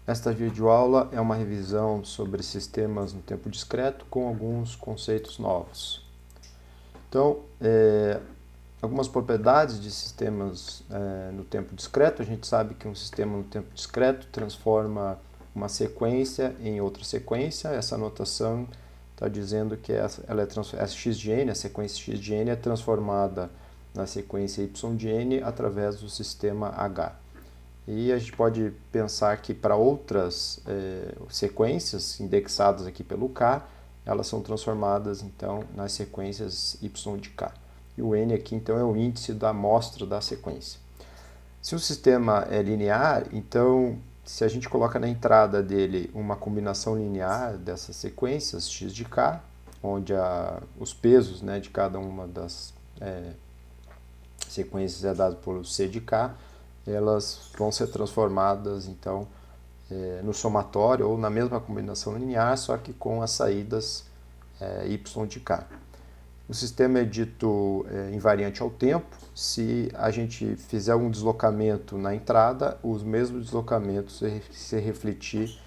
Esta videoaula é uma revisão sobre sistemas no tempo discreto com alguns conceitos novos. Então, algumas propriedades de sistemas no tempo discreto. A gente sabe que um sistema no tempo discreto transforma uma sequência em outra sequência. Essa notação está dizendo que a x de n, a sequência x de n, é transformada na sequência y de n através do sistema H. E a gente pode pensar que para outras sequências indexadas aqui pelo K, elas são transformadas então nas sequências y de K. E o n aqui então é o índice da amostra da sequência. Se o sistema é linear, então se a gente coloca na entrada dele uma combinação linear dessas sequências x de K, onde os pesos, né, de cada uma das sequências é dado por c de K, elas vão ser transformadas então no somatório ou na mesma combinação linear, só que com as saídas y de K. O sistema é dito invariante ao tempo. Se a gente fizer um deslocamento na entrada, os mesmos deslocamentos se refletir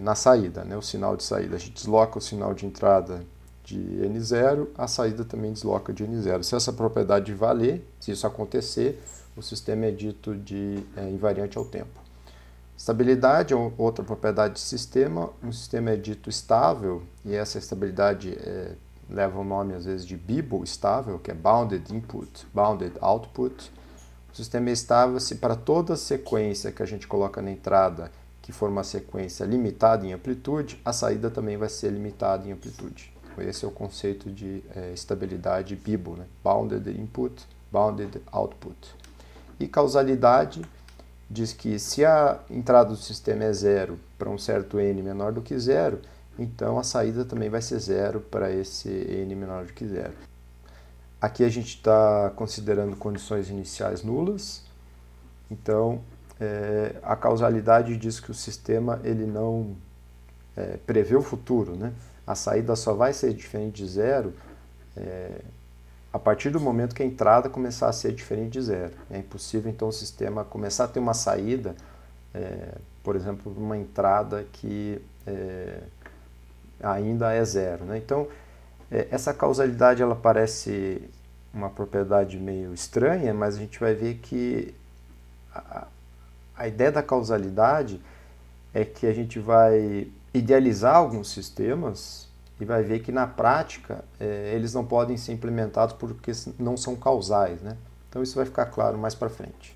na saída, né? O sinal de saída. A gente desloca o sinal de entrada de n0, a saída também desloca de n0. Se essa propriedade valer, se isso acontecer, o sistema é dito de invariante ao tempo. Estabilidade é outra propriedade de sistema. Um sistema é dito estável, e essa estabilidade leva o nome às vezes de BIBO, estável, que é Bounded Input, Bounded Output. O sistema é estável se para toda sequência que a gente coloca na entrada, que for uma sequência limitada em amplitude, a saída também vai ser limitada em amplitude. Esse é o conceito de estabilidade BIBO, né? Bounded Input, Bounded Output. E causalidade diz que se a entrada do sistema é zero para um certo n menor do que zero, então a saída também vai ser zero para esse n menor do que zero. Aqui a gente está considerando condições iniciais nulas. Então, a causalidade diz que o sistema ele não prevê o futuro, né? A saída só vai ser diferente de zero a partir do momento que a entrada começar a ser diferente de zero. É impossível, então, o sistema começar a ter uma saída, por exemplo, uma entrada que ainda é zero, né? Então, essa causalidade ela parece uma propriedade meio estranha, mas a gente vai ver que a ideia da causalidade é que a gente vai idealizar alguns sistemas e vai ver que na prática eles não podem ser implementados porque não são causais, né? Então isso vai ficar claro mais para frente.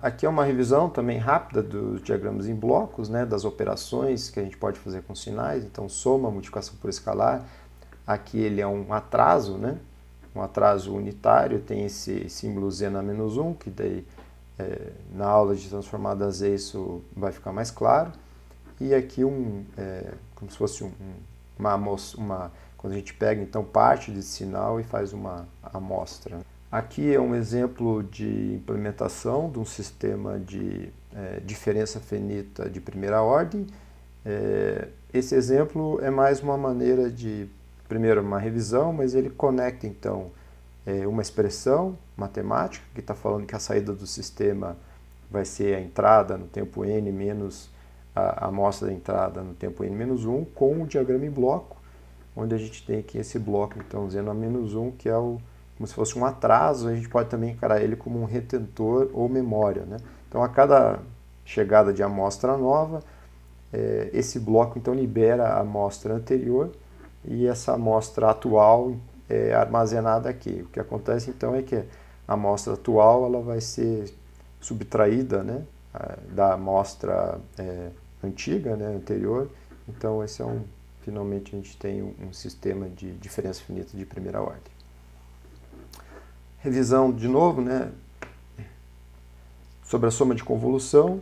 Aqui é uma revisão também rápida dos diagramas em blocos, né, das operações que a gente pode fazer com sinais. Então soma, multiplicação por escalar. Aqui ele é um atraso, né? Um atraso unitário, tem esse símbolo z na menos 1, que daí na aula de transformada a z isso vai ficar mais claro. E aqui como se fosse quando a gente pega então parte desse sinal e faz uma amostra. Aqui é um exemplo de implementação de um sistema de diferença finita de primeira ordem. Esse exemplo é mais uma maneira de, primeiro, uma revisão, mas ele conecta então uma expressão matemática que está falando que a saída do sistema vai ser a entrada no tempo n menos a amostra da entrada no tempo n menos 1 com o diagrama em bloco, onde a gente tem aqui esse bloco, então, z na menos 1, que é como se fosse um atraso. A gente pode também encarar ele como um retentor ou memória, né? Então, a cada chegada de amostra nova, esse bloco, então, libera a amostra anterior e essa amostra atual é armazenada aqui. O que acontece, então, é que a amostra atual ela vai ser subtraída, né, da amostra antiga, né, anterior. Então, finalmente a gente tem um sistema de diferença finita de primeira ordem. Revisão de novo, né, sobre a soma de convolução.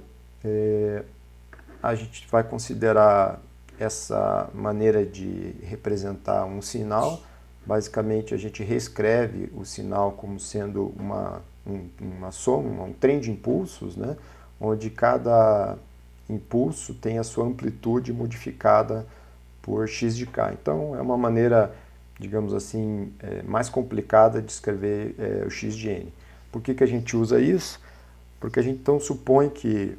A gente vai considerar essa maneira de representar um sinal. Basicamente, a gente reescreve o sinal como sendo uma soma, um trem de impulsos, né, onde cada impulso tem a sua amplitude modificada por x de k. Então, é uma maneira, digamos assim, mais complicada de escrever o x de n. Por que a gente usa isso? Porque a gente então supõe que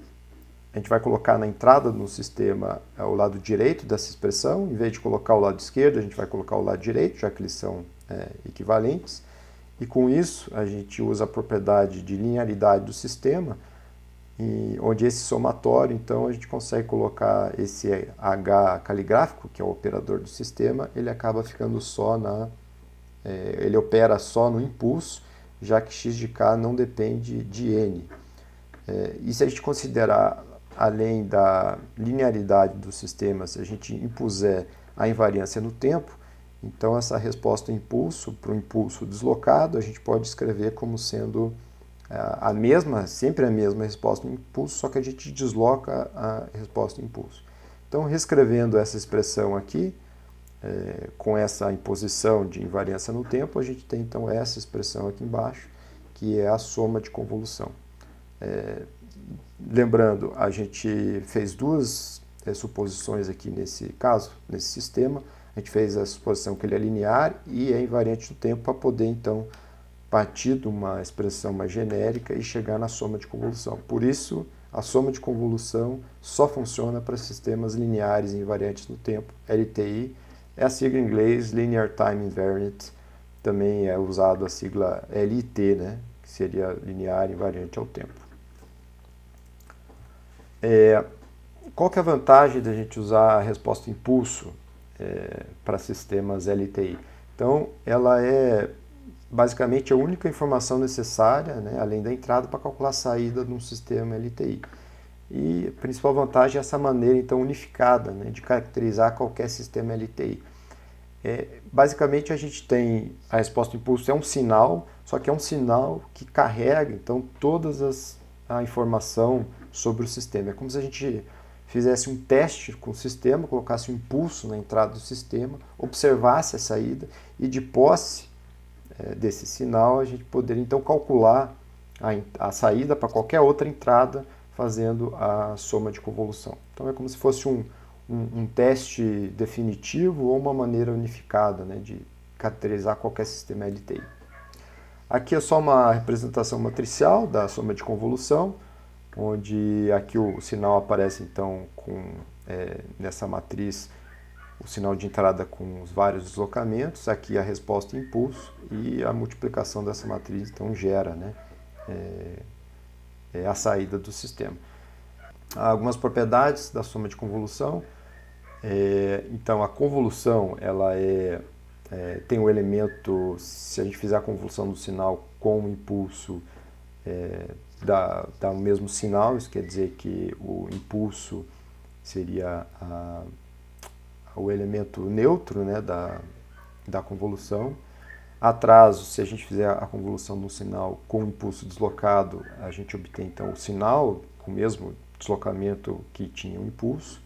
a gente vai colocar na entrada do sistema o lado direito dessa expressão, em vez de colocar o lado esquerdo, a gente vai colocar o lado direito, já que eles são equivalentes. E com isso, a gente usa a propriedade de linearidade do sistema, onde esse somatório, então, a gente consegue colocar esse H caligráfico, que é o operador do sistema, ele acaba ficando só ele opera só no impulso, já que x de k não depende de n. E se a gente considerar, além da linearidade do sistema, se a gente impuser a invariância no tempo, então essa resposta impulso para o impulso deslocado, a gente pode escrever como sendo sempre a mesma resposta em impulso, só que a gente desloca a resposta em impulso. Então, reescrevendo essa expressão aqui, com essa imposição de invariância no tempo, a gente tem então essa expressão aqui embaixo, que é a soma de convolução. Lembrando, a gente fez duas suposições aqui nesse caso, nesse sistema. A gente fez a suposição que ele é linear e é invariante no tempo para poder, então, partir de uma expressão mais genérica e chegar na soma de convolução. Por isso, a soma de convolução só funciona para sistemas lineares e invariantes no tempo, LTI. É a sigla em inglês, Linear Time Invariant, também é usado a sigla LIT, né, que seria linear e invariante ao tempo. Qual que é a vantagem da gente usar a resposta impulso para sistemas LTI? Então, ela é basicamente a única informação necessária, né, além da entrada, para calcular a saída de um sistema LTI. E a principal vantagem é essa maneira, então, unificada, né, de caracterizar qualquer sistema LTI. Basicamente, a gente tem a resposta impulso, é um sinal, só que é um sinal que carrega, então, toda a informação sobre o sistema. É como se a gente fizesse um teste com o sistema, colocasse um impulso na entrada do sistema, observasse a saída e, de posse desse sinal, a gente poderia então calcular a saída para qualquer outra entrada fazendo a soma de convolução. Então é como se fosse um teste definitivo ou uma maneira unificada, né, de caracterizar qualquer sistema LTI. Aqui é só uma representação matricial da soma de convolução, onde aqui o sinal aparece então nessa matriz, o sinal de entrada com os vários deslocamentos, aqui a resposta impulso e a multiplicação dessa matriz então gera, né, a saída do sistema. Há algumas propriedades da soma de convolução. Então a convolução ela tem o elemento, se a gente fizer a convolução do sinal com o impulso, dá o mesmo sinal, isso quer dizer que o impulso seria o elemento neutro, né, da convolução. Atraso, se a gente fizer a convolução do sinal com impulso deslocado, a gente obtém então o sinal com o mesmo deslocamento que tinha o impulso.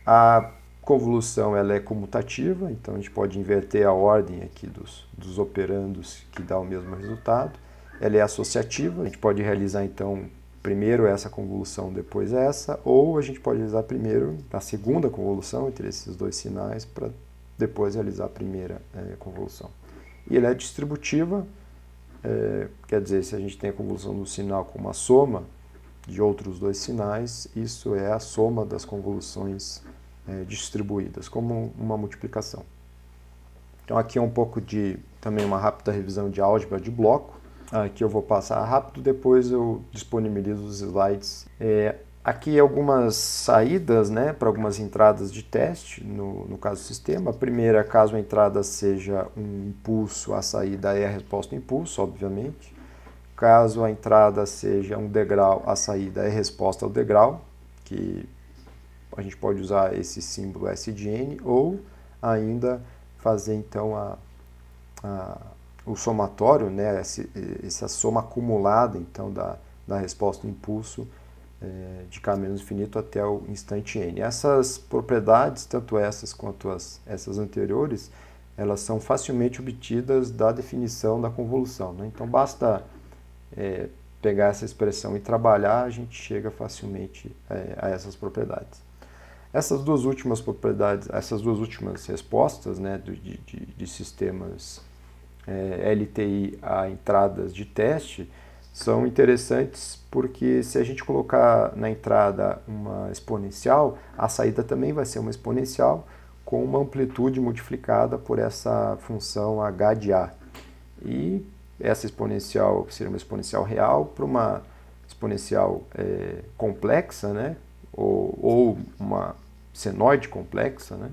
A convolução ela é comutativa, então a gente pode inverter a ordem aqui dos operandos que dá o mesmo resultado. Ela é associativa, a gente pode realizar então primeiro essa convolução, depois essa, ou a gente pode realizar primeiro a segunda convolução entre esses dois sinais para depois realizar a primeira convolução. E ela é distributiva, quer dizer, se a gente tem a convolução do sinal com uma soma de outros dois sinais, isso é a soma das convoluções distribuídas, como uma multiplicação. Então aqui é um pouco também uma rápida revisão de álgebra de bloco. Aqui eu vou passar rápido, depois eu disponibilizo os slides. Aqui algumas saídas, né, para algumas entradas de teste, no caso do sistema. A primeira, caso a entrada seja um impulso, a saída é a resposta impulso, obviamente. Caso a entrada seja um degrau, a saída é a resposta ao degrau, que a gente pode usar esse símbolo S de N, ou ainda fazer então o somatório, né, essa soma acumulada então da resposta impulso de K menos infinito até o instante N. Essas propriedades, tanto essas quanto essas anteriores, elas são facilmente obtidas da definição da convolução, né? Então basta pegar essa expressão e trabalhar, a gente chega facilmente a essas propriedades. Essas duas últimas propriedades, essas duas últimas respostas, né, de sistemas LTI a entradas de teste, são interessantes porque se a gente colocar na entrada uma exponencial, a saída também vai ser uma exponencial com uma amplitude multiplicada por essa função h de a. E essa exponencial seria uma exponencial real para uma exponencial complexa, né? ou uma senoide complexa, né?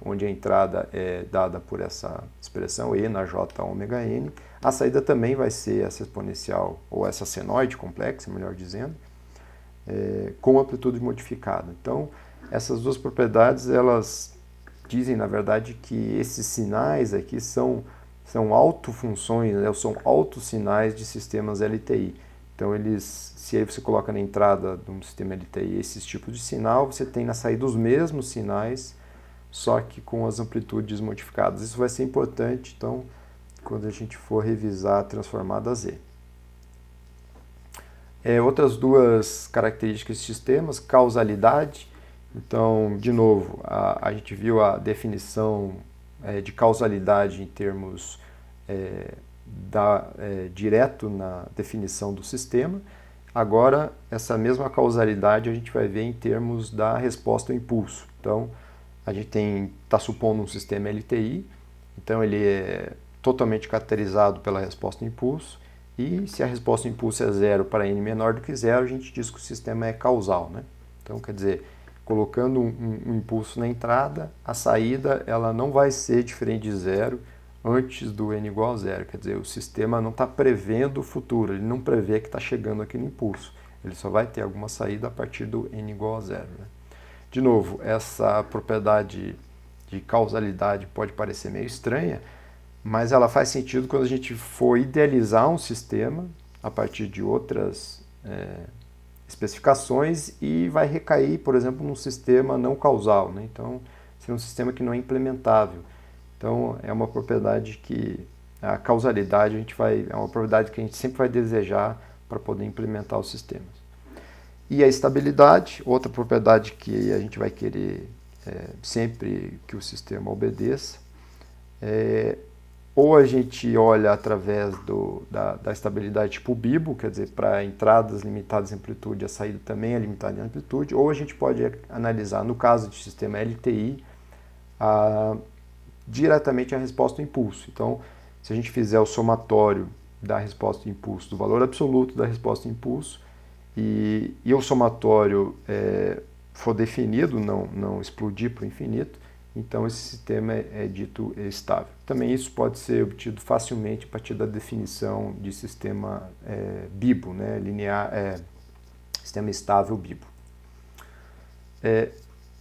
Onde a entrada é dada por essa expressão e na j ômega n, a saída também vai ser essa exponencial, ou essa senoide complexa, melhor dizendo, com amplitude modificada. Então, essas duas propriedades, elas dizem, na verdade, que esses sinais aqui são autofunções, né, são autossinais de sistemas LTI. Então, se aí você coloca na entrada de um sistema LTI esses tipos de sinal, você tem na saída os mesmos sinais, só que com as amplitudes modificadas. Isso vai ser importante, então, quando a gente for revisar a transformada Z. Outras duas características de sistemas, causalidade. Então, de novo, a gente viu a definição de causalidade em termos direto na definição do sistema. Agora, essa mesma causalidade a gente vai ver em termos da resposta ao impulso. Então, a gente está supondo um sistema LTI, então ele é totalmente caracterizado pela resposta ao impulso, e se a resposta ao impulso é zero para n menor do que zero, a gente diz que o sistema é causal, né? Então, quer dizer, colocando um impulso na entrada, a saída ela não vai ser diferente de zero antes do n igual a zero. Quer dizer, o sistema não está prevendo o futuro, ele não prevê que está chegando aquele impulso. Ele só vai ter alguma saída a partir do n igual a zero, né? De novo, essa propriedade de causalidade pode parecer meio estranha, mas ela faz sentido quando a gente for idealizar um sistema a partir de outras especificações e vai recair, por exemplo, num sistema não causal, né? Então, seria um sistema que não é implementável. Então, é uma propriedade que a causalidade é uma propriedade que a gente sempre vai desejar para poder implementar os sistemas. E a estabilidade, outra propriedade que a gente vai querer sempre que o sistema obedeça. Ou a gente olha através da estabilidade tipo Bibo, quer dizer, para entradas limitadas em amplitude, a saída também é limitada em amplitude, ou a gente pode analisar, no caso de sistema LTI, diretamente a resposta ao impulso. Então, se a gente fizer o somatório da resposta ao impulso, do valor absoluto da resposta ao impulso, e o somatório for definido, não explodir para o infinito, então esse sistema é dito estável. Também isso pode ser obtido facilmente a partir da definição de sistema Bibo, né, linear, sistema estável Bibo.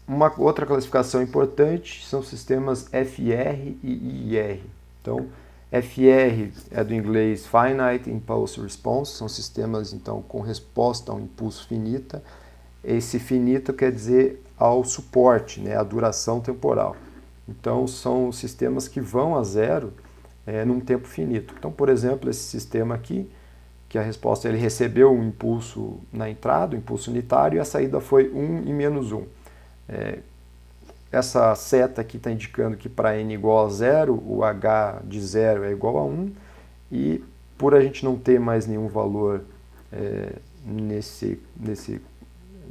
Uma outra classificação importante são sistemas FR e IR. Então, FR é do inglês Finite Impulse Response, são sistemas então com resposta a um impulso finita. Esse finito quer dizer ao suporte, né, a duração temporal. Então, são sistemas que vão a zero num tempo finito. Então, por exemplo, esse sistema aqui, que a resposta ele recebeu um impulso na entrada, um impulso unitário, e a saída foi 1 e menos 1. Essa seta aqui está indicando que para n igual a zero, o h de zero é igual a 1, e por a gente não ter mais nenhum valor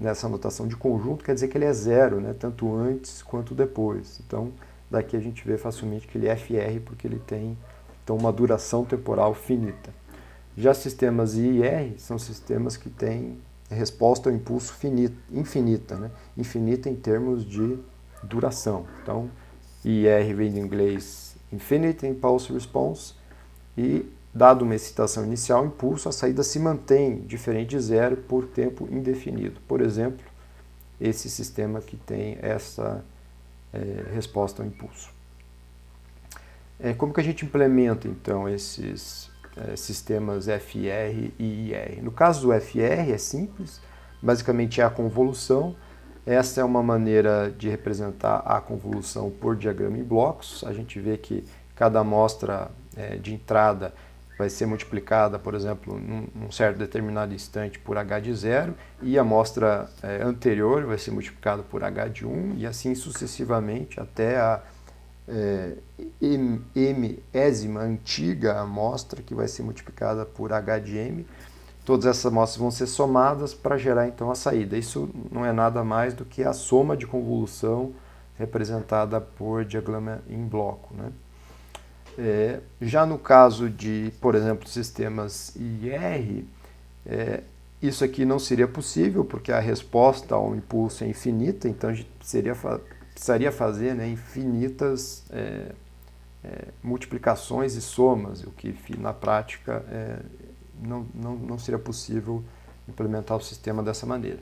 nessa notação de conjunto, quer dizer que ele é zero, né, tanto antes quanto depois. Então, daqui a gente vê facilmente que ele é FR, porque ele tem então, uma duração temporal finita. Já sistemas IR são sistemas que têm resposta ao impulso infinita, né? Infinita em termos de duração. Então, IR vem do inglês Infinite Impulse Response, e dado uma excitação inicial, impulso, a saída se mantém diferente de zero por tempo indefinido. Por exemplo, esse sistema que tem essa resposta ao impulso. Como que a gente implementa, então, esses sistemas FR e IR? No caso do FR é simples, basicamente é a convolução. Essa é uma maneira de representar a convolução por diagrama em blocos. A gente vê que cada amostra de entrada vai ser multiplicada, por exemplo, num certo determinado instante por h de zero, e a amostra anterior vai ser multiplicada por h de 1, e assim sucessivamente até mésima antiga amostra que vai ser multiplicada por H de M. Todas essas amostras vão ser somadas para gerar então a saída. Isso não é nada mais do que a soma de convolução representada por diagrama em bloco, né? Já no caso de, por exemplo, sistemas IR, isso aqui não seria possível porque a resposta ao impulso é infinita, então a gente precisaria fazer, né, infinitas multiplicações e somas, o que na prática não seria possível implementar o sistema dessa maneira.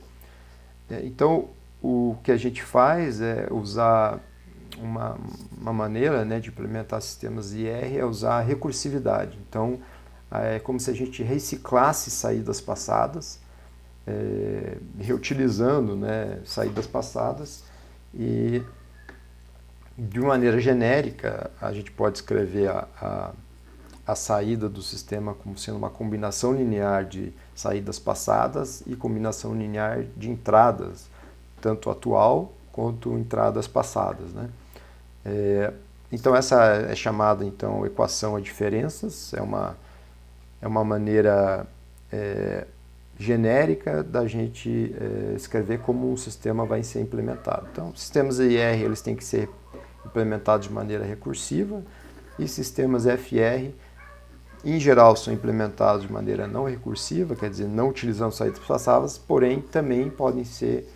Então, o que a gente faz é usar uma maneira, né, de implementar sistemas IR é usar a recursividade. Então, é como se a gente reciclasse saídas passadas, reutilizando, né, saídas passadas, e de maneira genérica a gente pode escrever a saída do sistema como sendo uma combinação linear de saídas passadas e combinação linear de entradas, tanto atual quanto entradas passadas, né? Então essa é chamada então equação a diferenças, é uma maneira genérica da gente escrever como um sistema vai ser implementado. Então, sistemas IR eles têm que ser implementados de maneira recursiva e sistemas FR, em geral, são implementados de maneira não recursiva, quer dizer, não utilizando saídas passadas, porém também podem ser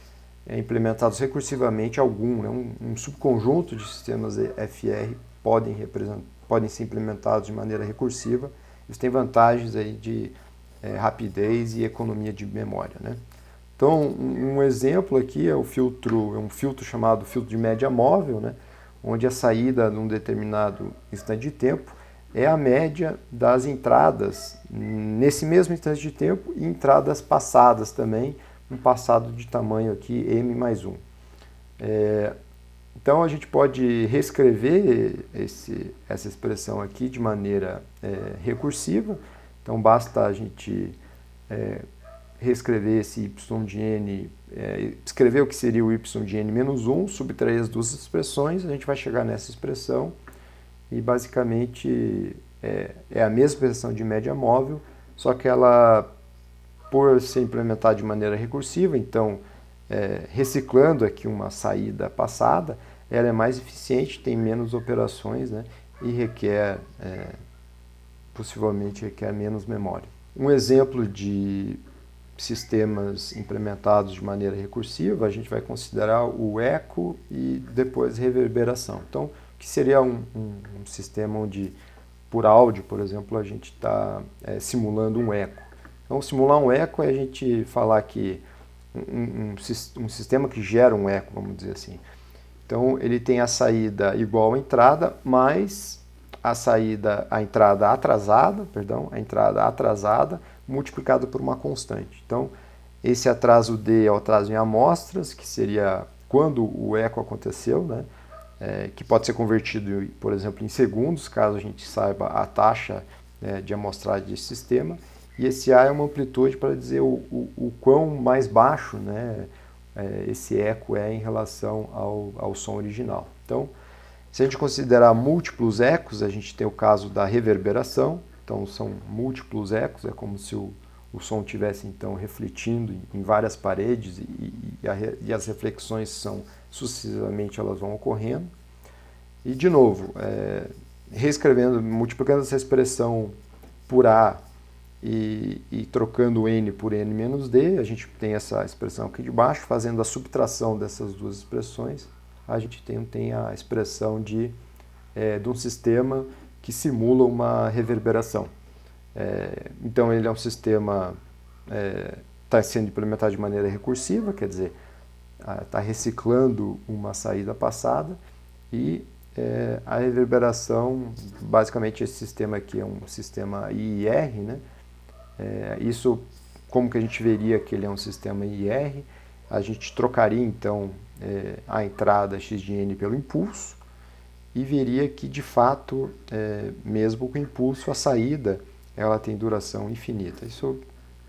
implementados recursivamente algum, né? Um subconjunto de sistemas FR podem ser implementados de maneira recursiva. Isso tem vantagens aí de rapidez e economia de memória, né? Então, um exemplo aqui é um filtro chamado filtro de média móvel, né? Onde a saída num determinado instante de tempo é a média das entradas nesse mesmo instante de tempo e entradas passadas também, um passado de tamanho aqui m mais 1. Então a gente pode reescrever essa expressão aqui de maneira recursiva. Então basta a gente reescrever esse y de n, escrever o que seria o y de n menos 1, subtrair as duas expressões, a gente vai chegar nessa expressão e basicamente é a mesma expressão de média móvel, só que ela, por ser implementada de maneira recursiva, então reciclando aqui uma saída passada, ela é mais eficiente, tem menos operações, né, e possivelmente requer menos memória. Um exemplo de sistemas implementados de maneira recursiva, a gente vai considerar o eco e depois reverberação. Então, que seria um sistema onde, por áudio, por exemplo, a gente está simulando um eco. Então, simular um eco é a gente falar que um sistema que gera um eco, vamos dizer assim. Então, ele tem a saída igual à entrada, mais a entrada atrasada, multiplicada por uma constante. Então, esse atraso D é o atraso em amostras, que seria quando o eco aconteceu, né? Que pode ser convertido, por exemplo, em segundos, caso a gente saiba a taxa de amostragem desse sistema. E esse A é uma amplitude para dizer o quão mais baixo, né, esse eco é em relação ao som original. Então, se a gente considerar múltiplos ecos, a gente tem o caso da reverberação. Então, são múltiplos ecos, é como se o som estivesse então refletindo em várias paredes e as reflexões sucessivamente elas vão ocorrendo. E, de novo, multiplicando essa expressão por A e trocando N por N menos D, a gente tem essa expressão aqui de baixo, fazendo a subtração dessas duas expressões, a gente tem a expressão de um sistema que simula uma reverberação. Então ele é um sistema está sendo implementado de maneira recursiva, quer dizer, está reciclando uma saída passada e a reverberação, basicamente esse sistema aqui é um sistema IR, né? Isso, como que a gente veria que ele é um sistema IR? A gente trocaria então a entrada x de n pelo impulso e veria que de fato, mesmo com o impulso, a saída ela tem duração infinita. Isso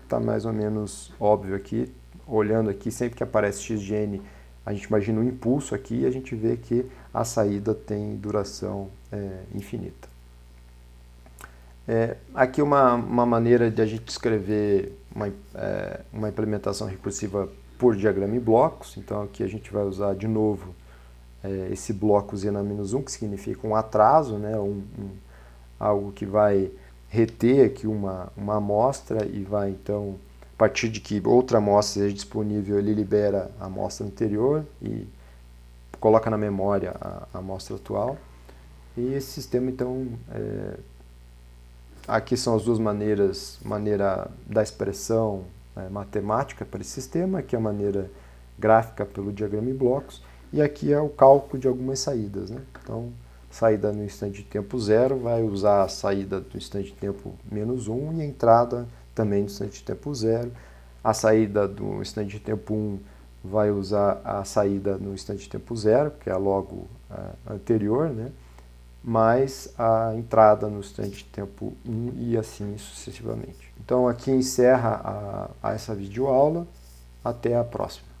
está mais ou menos óbvio aqui, olhando aqui, sempre que aparece x de n a gente imagina um impulso aqui e a gente vê que a saída tem duração infinita. Aqui uma maneira de a gente escrever uma implementação recursiva por diagrama em blocos. Então aqui a gente vai usar de novo esse bloco Z-1, que significa um atraso, né? Algo que vai reter aqui uma amostra e vai então, a partir de que outra amostra seja disponível, ele libera a amostra anterior e coloca na memória a amostra atual. E esse sistema então, aqui são as duas maneiras, maneira da expressão matemática para esse sistema, aqui a maneira gráfica pelo diagrama em blocos, e aqui é o cálculo de algumas saídas, né? Então, saída no instante de tempo 0 vai usar a saída do instante de tempo -1 e a entrada também no instante de tempo 0. A saída do instante de tempo 1 vai usar a saída no instante de tempo 0, que é a logo anterior, né? Mais a entrada no instante de tempo 1 e assim sucessivamente. Então aqui encerra essa videoaula. Até a próxima.